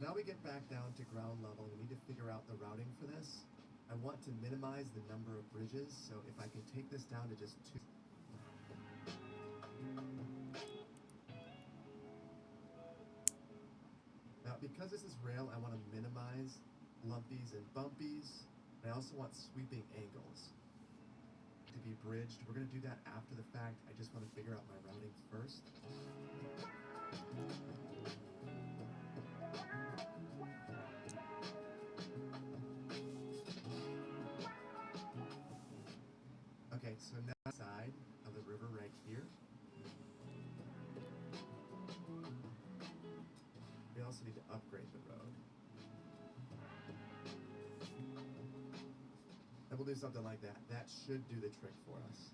Now we get back down to ground level. We need to figure out the routing for this. I want to minimize the number of bridges, so if I can take this down to just 2. Now, because this is rail, I want to minimize lumpies and bumpies. And I also want sweeping angles to be bridged. We're going to do that after the fact. I just want to figure out my routing first. Okay, so now side of the river right here. We also need to upgrade the road. And we'll do something like that. That should do the trick for us.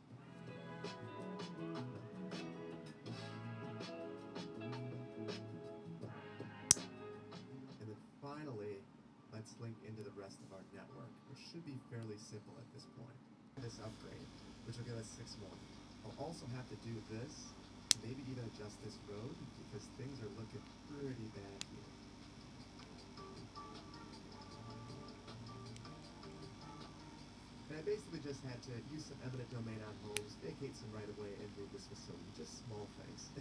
And then finally, let's link into the rest of our network, which should be fairly simple at this point. This upgrade, which will give us 6 more. I'll also have to do this, maybe even adjust this road, because things are looking pretty bad here. And I basically just had to use some eminent domain on homes, vacate some right-of-way, and move this facility. Just small things.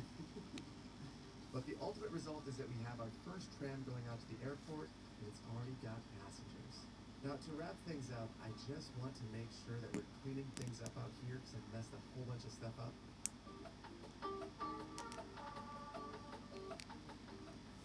But the ultimate result is that we have our first tram going out to the airport, and it's already got passengers. Now, to wrap things up, I just want to make sure that we're cleaning things up out here because I've messed a whole bunch of stuff up.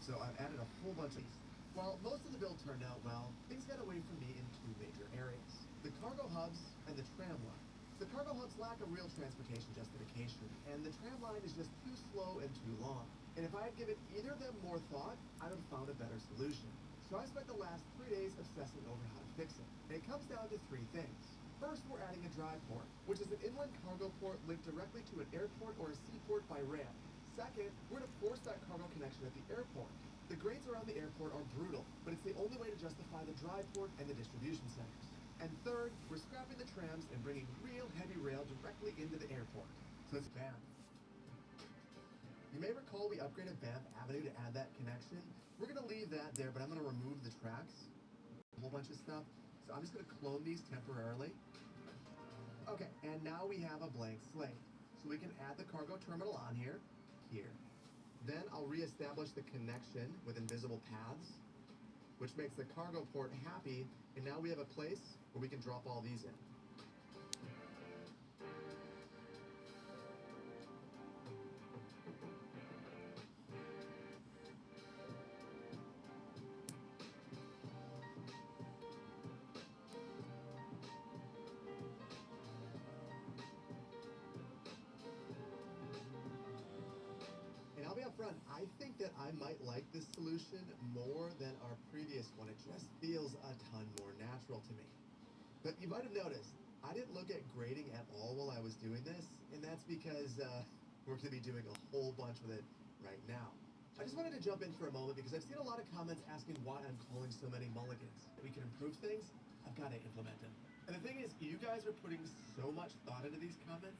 So I've added a whole bunch of... While most of the build turned out well, things got away from me in 2 major areas. The cargo hubs and the tram line. The cargo hubs lack a real transportation justification, and the tram line is just too slow and too long. And if I had given either of them more thought, I would have found a better solution. So I spent the last 3 days obsessing over how to fix it. And it comes down to 3 things. First, we're adding a dry port, which is an inland cargo port linked directly to an airport or a seaport by rail. Second, we're to force that cargo connection at the airport. The grades around the airport are brutal, but it's the only way to justify the dry port and the distribution centers. And third, we're scrapping the trams and bringing real heavy rail directly into the airport. So it's bad. You may recall we upgraded Banff Avenue to add that connection. We're going to leave that there, but I'm going to remove the tracks, a whole bunch of stuff. So I'm just going to clone these temporarily. Okay, and now we have a blank slate. So we can add the cargo terminal on here. Then I'll reestablish the connection with invisible paths, which makes the cargo port happy, and now we have a place where we can drop all these in. I'll be upfront, I think that I might like this solution more than our previous one. It just feels a ton more natural to me. But you might have noticed, I didn't look at grading at all while I was doing this, and that's because we're going to be doing a whole bunch with it right now. I just wanted to jump in for a moment because I've seen a lot of comments asking why I'm calling so many mulligans. That we can improve things, I've got to implement them. And the thing is, you guys are putting so much thought into these comments.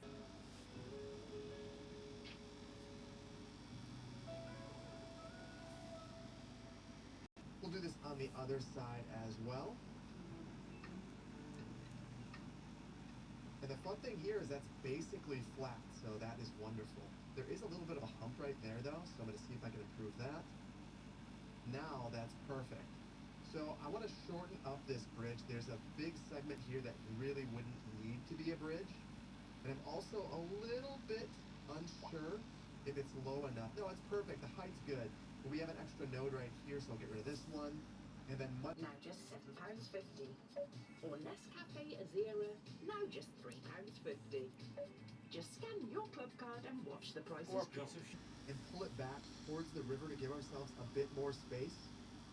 We'll do this on the other side as well. And the fun thing here is that's basically flat, so that is wonderful. There is a little bit of a hump right there though, so I'm going to see if I can improve that. Now that's perfect. So I want to shorten up this bridge. There's a big segment here that really wouldn't need to be a bridge. And I'm also a little bit unsure if it's low enough. No, it's perfect. The height's good. But we have an extra node right here, so I'll get rid of this one. And then now just £7.50. Or Nescafe Azera, now just £3.50. Just scan your club card and watch the prices drop. And pull it back towards the river to give ourselves a bit more space.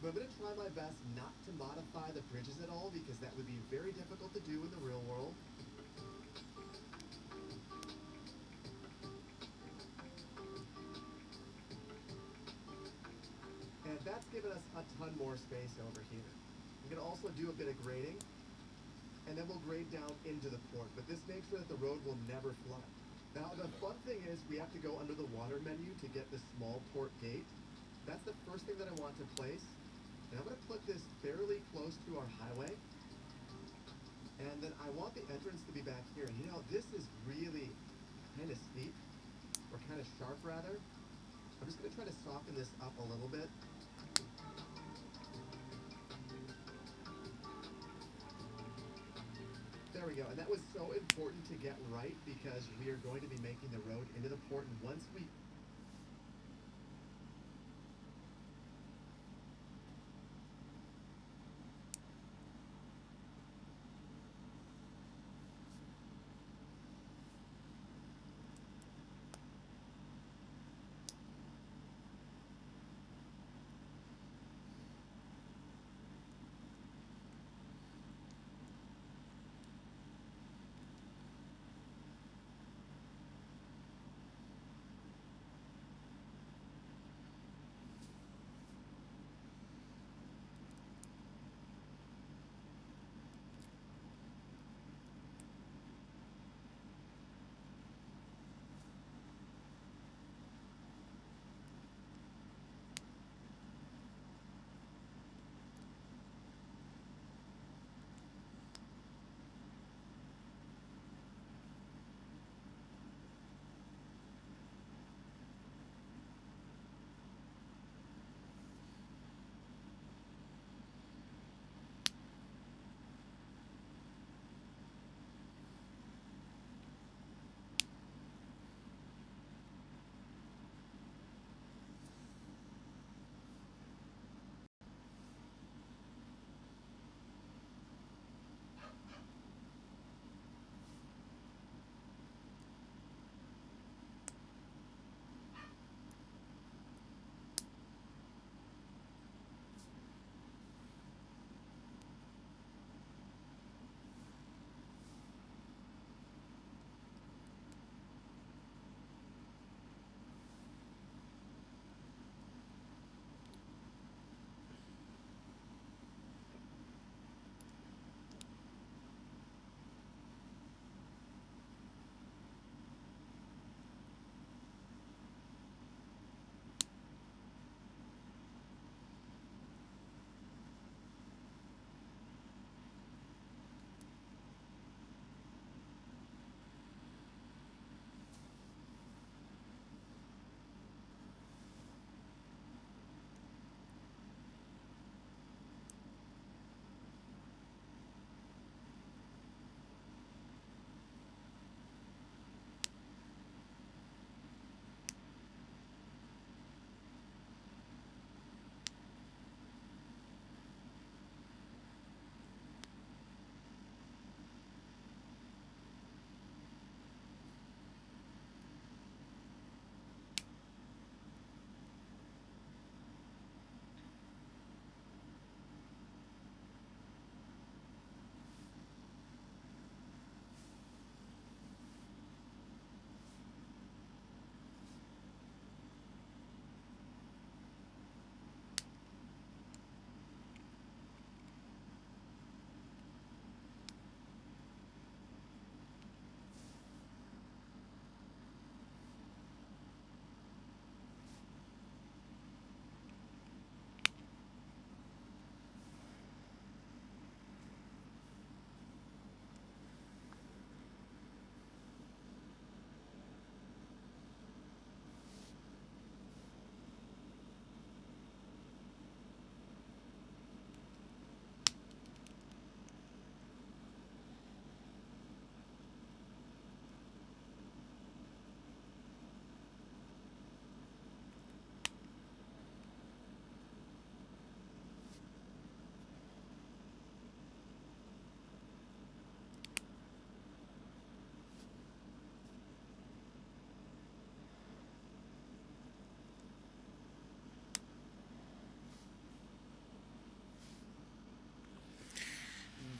But I'm going to try my best not to modify the bridges at all because that would be very difficult to do in the real world. And that's given us a ton more space over here. I'm going to also do a bit of grading, and then we'll grade down into the port. But this makes sure that the road will never flood. Now, the fun thing is we have to go under the water menu to get the small port gate. That's the first thing that I want to place. And I'm going to put this fairly close to our highway. And then I want the entrance to be back here. And you know, this is really kind of steep, or kind of sharp rather. I'm just going to try to soften this up a little bit. There we go. And that was so important to get right because we are going to be making the road into the port. And once we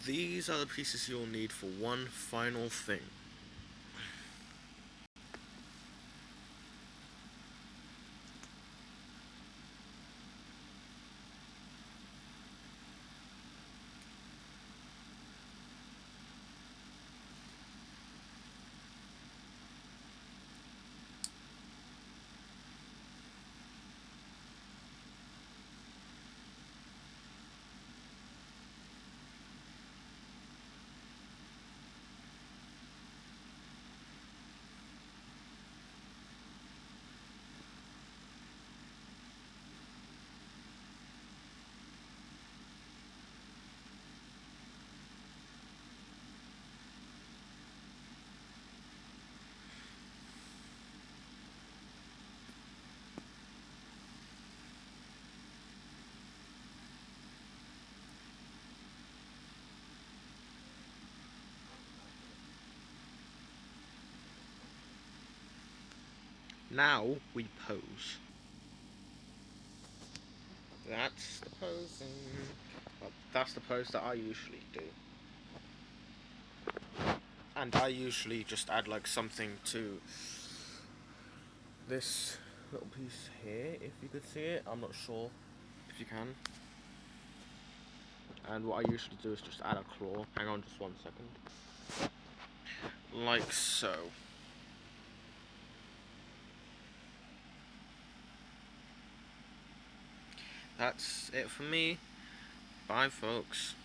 These are the pieces you'll need for one final thing. Now we pose. That's the posing. Well, that's the pose that I usually do. And I usually just add like something to this little piece here, if you could see it. I'm not sure if you can. And what I usually do is just add a claw. Hang on just 1 second. Like so. That's it for me. Bye, folks.